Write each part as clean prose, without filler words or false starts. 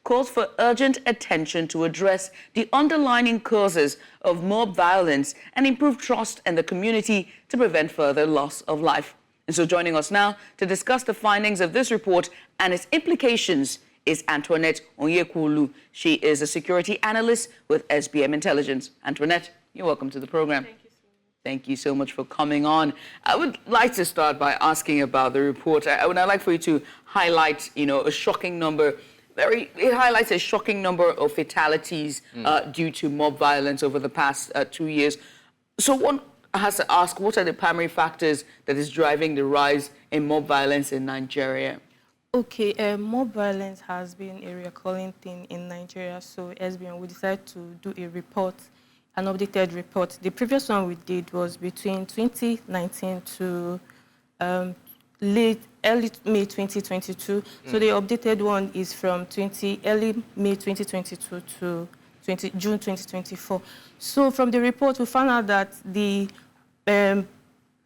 calls for urgent attention to address the underlying causes of mob violence and improve trust in the community to prevent further loss of life. And so joining us now to discuss the findings of this report and its implications is Antoinette Onyekwelu. She is a security analyst with SBM Intelligence. Antoinette, you're welcome to the program. Thank you so much. Thank you so much for coming on. I would like to start by asking about the report. I would like for you to highlight, a shocking number. It highlights a shocking number of fatalities due to mob violence over the past 2 years. So one has to ask, what are the primary factors that is driving the rise in mob violence in Nigeria? Okay, mob violence has been a recurring thing in Nigeria, so SBM, we decided to do a report, an updated report. The previous one we did was between 2019 to early May 2022. So the updated one is from early May 2022 to June 2024. So from the report, we found out that the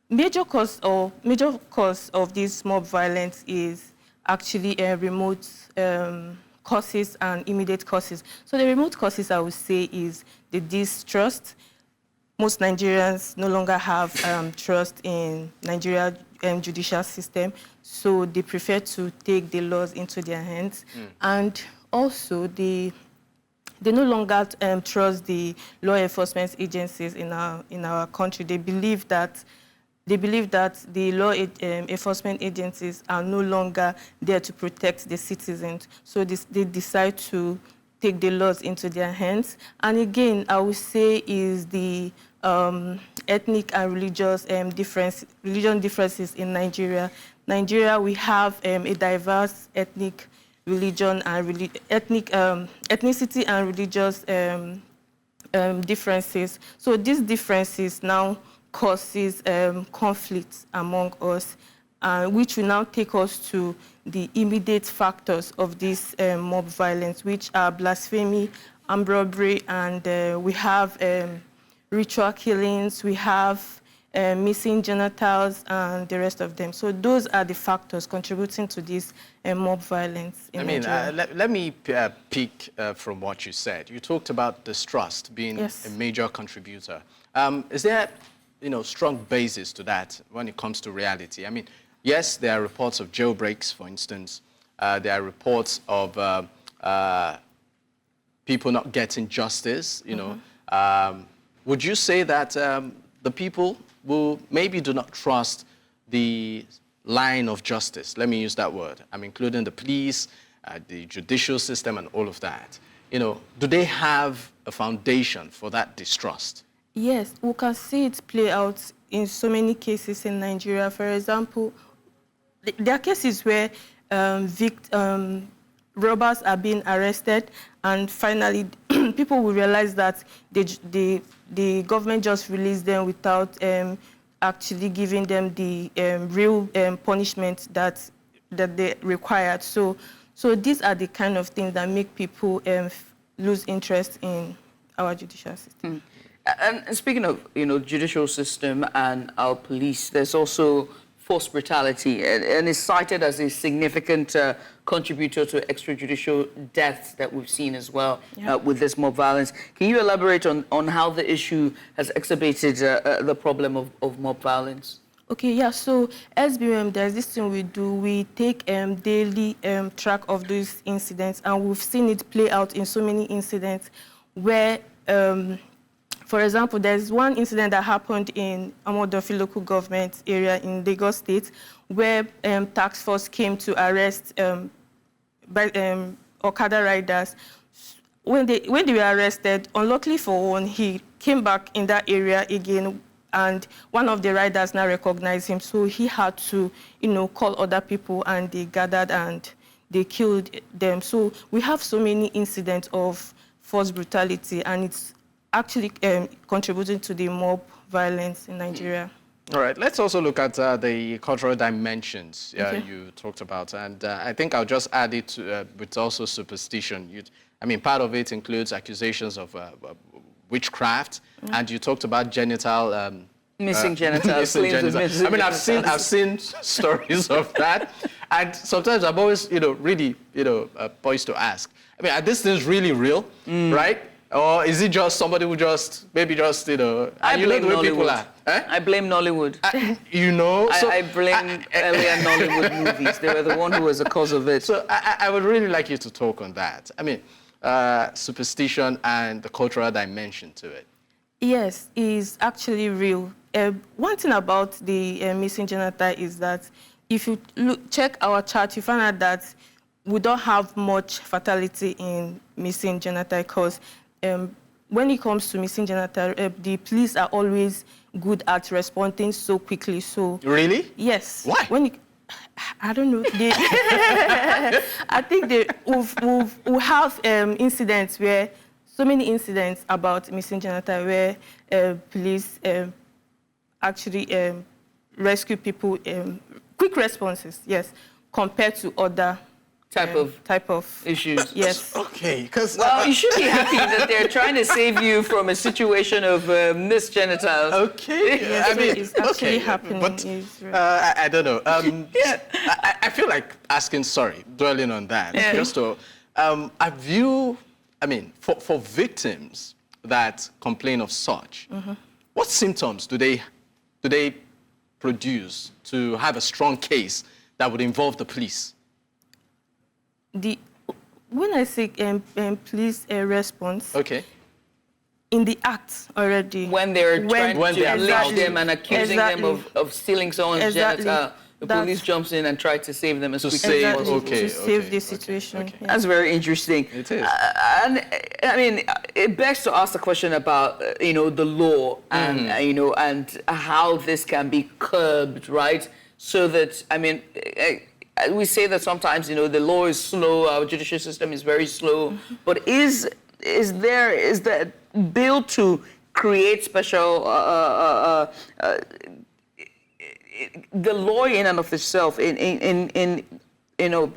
major cause of this mob violence is actually remote causes and immediate causes. So the remote causes, I would say, is the distrust. Most Nigerians no longer have trust in Nigeria judicial system, so they prefer to take the laws into their hands. And also, they no longer trust the law enforcement agencies in our country. They believe that the law enforcement agencies are no longer there to protect the citizens. So they decide to take the laws into their hands. And again, I would say is the ethnic and religious differences in Nigeria. Nigeria, we have a diverse ethnic religion and ethnicity and religious differences. So these differences now causes conflicts among us, which will now take us to the immediate factors of this mob violence, which are blasphemy, armed robbery, and we have ritual killings, we have missing genitals, and the rest of them. So those are the factors contributing to this mob violence in Nigeria. Let me pick from what you said. You talked about distrust being a major contributor. Is there strong basis to that when it comes to reality? I mean, yes, there are reports of jailbreaks, for instance. There are reports of people not getting justice, Would you say that the people will maybe do not trust the line of justice? Let me use that word. I'm including the police, the judicial system, and all of that. Do they have a foundation for that distrust? Yes, we can see it play out in so many cases in Nigeria. For example, there are cases where robbers are being arrested, and finally people will realize that the government just released them without actually giving them the real punishment that they required. So these are the kind of things that make people lose interest in our judicial system. And speaking of, judicial system and our police, there's also forced brutality, and it's cited as a significant contributor to extrajudicial deaths that we've seen as well with this mob violence. Can you elaborate on how the issue has exacerbated the problem of mob violence? Okay, yeah, so SBM, there's this thing we do. We take daily track of these incidents, and we've seen it play out in so many incidents where for example, there's one incident that happened in Amodofi local government area in Lagos State, where task force came to arrest Okada riders. When they were arrested, unluckily for one, he came back in that area again, and one of the riders now recognized him, so he had to, call other people, and they gathered and they killed them. So we have so many incidents of forced brutality, and it's actually contributing to the mob violence in Nigeria. All right, let's also look at the cultural dimensions you talked about. And I think I'll just add it with also superstition. Part of it includes accusations of witchcraft, and you talked about genital... missing genitals. I've seen stories of that. And sometimes I'm always, really, poised to ask. I mean, are these things really real, right? Or is it just somebody who maybe just, you know, I blame know the way people Nollywood. are? Eh? I blame Nollywood. You know? I blame earlier Nollywood movies. They were the one who was the cause of it. So I would really like you to talk on that. I mean, superstition and the cultural dimension to it. Yes, it's actually real. One thing about the missing genital is that if you check our chart, you find out that we don't have much fatality in missing genital because when it comes to missing genital, the police are always good at responding so quickly. So Really? yes. Why? I don't know. I think we have incidents where so many incidents about missing genital where police actually rescue people, quick responses, yes, compared to other type of issues. Yes. Okay, because... Well, you should be happy that they're trying to save you from a situation of missed genitals. Okay. Yes, I mean, it's actually happening. But It's I don't know. I feel like asking, dwelling on that. Yeah. Just to, have you, I mean, for victims that complain of such, what symptoms do they produce to have a strong case that would involve the police? When I say police response, Okay. in the act already. When they're trying to exactly. lynch them and accusing them of stealing someone's genital, the police jumps in and tries to save them as quickly as possible. To save the situation. Okay. Yeah. That's very interesting. It is. And I mean, it begs to ask the question about the law and and how this can be curbed, right? So that we say that sometimes the law is slow, our judicial system is very slow, but is there bill to create special the law in and of itself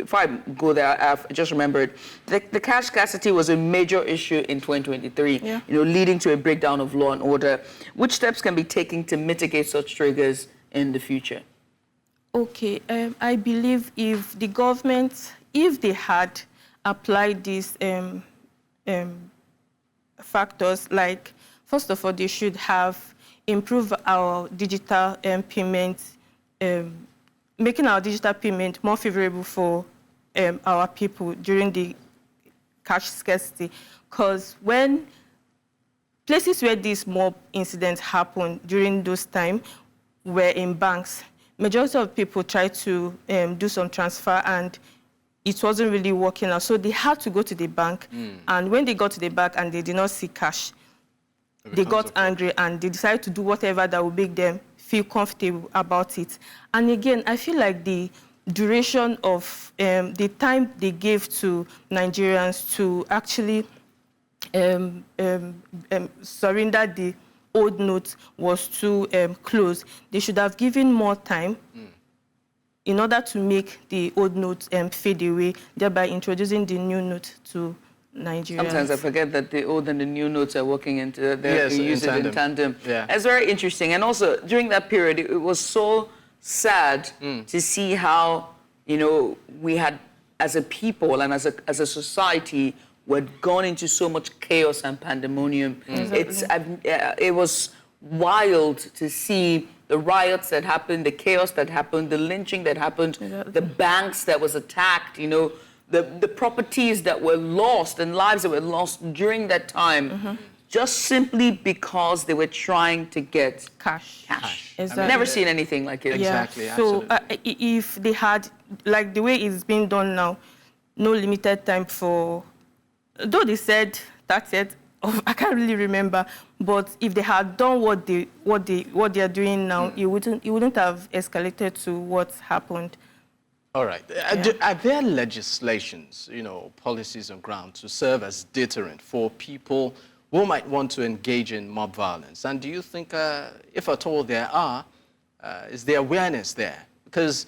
before I go there, I've just remembered the cash scarcity was a major issue in 2023, leading to a breakdown of law and order. Which steps can be taken to mitigate such triggers in the future? Okay, I believe if the government, if they had applied these factors, like, first of all, they should have improved our digital payments, making our digital payment more favorable for our people during the cash scarcity. Because when places where these mob incidents happen during those times were in banks, majority of people try to do some transfer and it wasn't really working out. So they had to go to the bank. And when they got to the bank and they did not see cash, they got angry and they decided to do whatever that would make them feel comfortable about it. And again, I feel like the duration of the time they gave to Nigerians to actually surrender the old note was too close. They should have given more time in order to make the old note fade away, thereby introducing the new note to Nigerians. Sometimes I forget that the old and the new notes are working into they use it in tandem. Yeah. It's very interesting. And also during that period, it was so sad to see how we had, as a people and as a society, we had gone into so much chaos and pandemonium. It was wild to see the riots that happened, the chaos that happened, the lynching that happened, the banks that was attacked, the properties that were lost and lives that were lost during that time, just simply because they were trying to get cash. Exactly. I've never seen anything like it. Exactly. So if they had, like the way it's being done now, no limited time for, though they said that's it, I can't really remember, but if they had done what they are doing now, it wouldn't have escalated to what happened. All right. Are there legislations, policies on ground to serve as deterrent for people who might want to engage in mob violence? And do you think, if at all there are, is there awareness there? Because,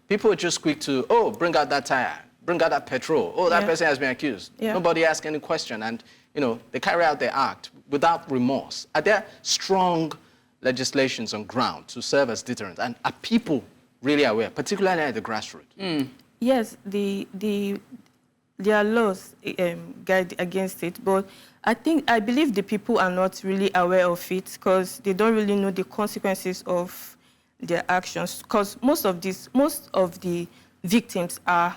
people are just quick to, bring out that tire, bring out that petrol, that person has been accused. Nobody asks any question, and, they carry out their act without remorse. Are there strong legislations on ground to serve as deterrent? And are people really aware, particularly at the grassroots? Yes, the there are laws guide against it, but I believe the people are not really aware of it because they don't really know the consequences of their actions. Because most of the victims are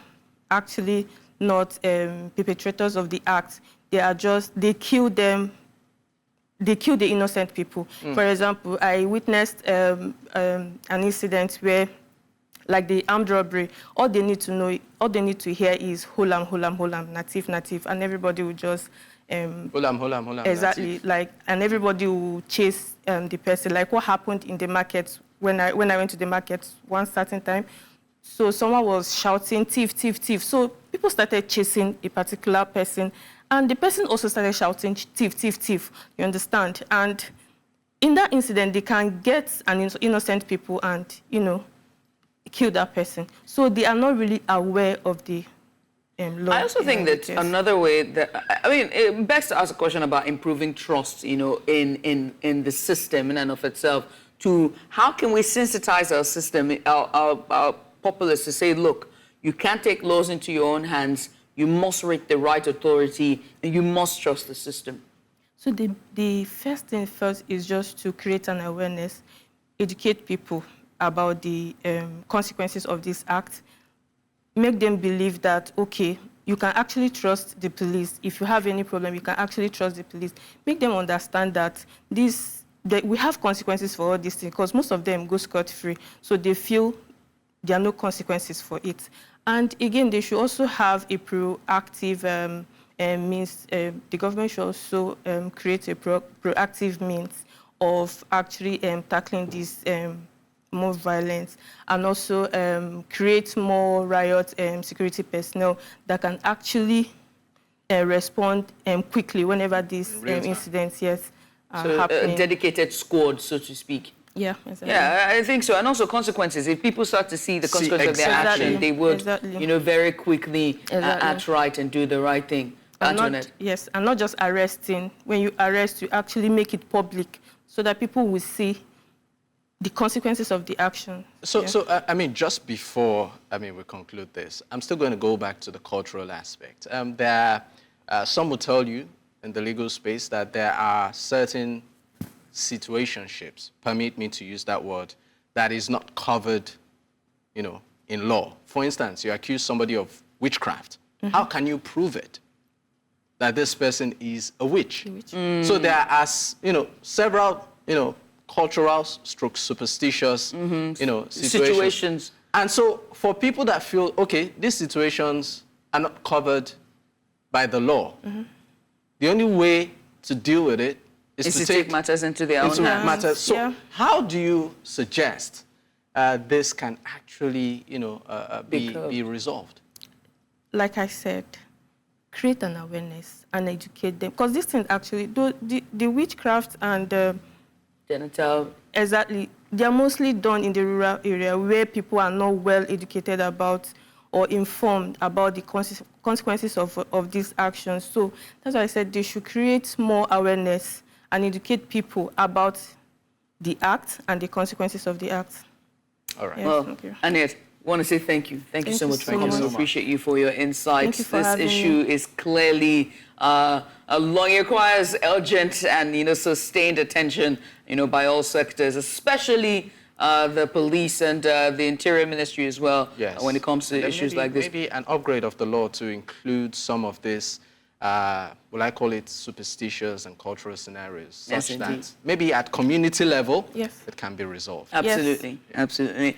actually not perpetrators of the act. They kill the innocent people. For example, I witnessed an incident where, like the armed robbery, all they need to hear is holam, holam, holam, natif, natif, and everybody will just holam, holam, holam. Exactly, Natif. and everybody will chase the person. Like what happened in the market when I went to the market one certain time. So someone was shouting, thief, thief, thief. So people started chasing a particular person, and the person also started shouting, thief, thief, thief. You understand? And in that incident, they can get an innocent people and, kill that person. So they are not really aware of the law. I also think that another way that, I mean, it begs to ask a question about improving trust, in the system in and of itself, to how can we sensitize our system, our populace to say, look, you can't take laws into your own hands, you must reach the right authority, and you must trust the system. So the first thing first is just to create an awareness, educate people about the consequences of this act, make them believe that, okay, you can actually trust the police. If you have any problem, you can actually trust the police. Make them understand that we have consequences for all these things, because most of them go scot-free, so they feel there are no consequences for it. And again, they should also have a proactive means. The government should also create a proactive means of actually tackling this more violence, and also create more riot security personnel that can actually respond quickly whenever these incidents are happening. A dedicated squad, so to speak. Yeah, exactly. Yeah, I think so. And also consequences. If people start to see the consequences of their action, they would, very quickly act right and do the right thing. Antoinette. Yes, and not just arresting. When you arrest, you actually make it public so that people will see the consequences of the action. So I mean, just before we conclude this, I'm still going to go back to the cultural aspect. Some will tell you in the legal space that there are certain situationships, permit me to use that word, that is not covered, in law. For instance, you accuse somebody of witchcraft. How can you prove it that this person is a witch? So there are, several, cultural / superstitious, situations. And so for people that feel, okay, these situations are not covered by the law, the only way to deal with it is to take matters into their own hands. So how do you suggest this can actually, be resolved? Like I said, create an awareness and educate them. Because this thing actually, the witchcraft and genital. Exactly. They are mostly done in the rural area where people are not well educated about or informed about the consequences of these actions. So that's why I said they should create more awareness and educate people about the act and the consequences of the act. All right. Yes, Well, Annette, I want to say thank you. Thank you so much for coming. We appreciate you for your insights. This issue is clearly long. It requires urgent and sustained attention, by all sectors, especially the police and the Interior Ministry as well. Yes. When it comes to issues like this. Maybe an upgrade of the law to include some of this. Will I call it superstitious and cultural scenarios, such that maybe at community level, it can be resolved. Absolutely, absolutely.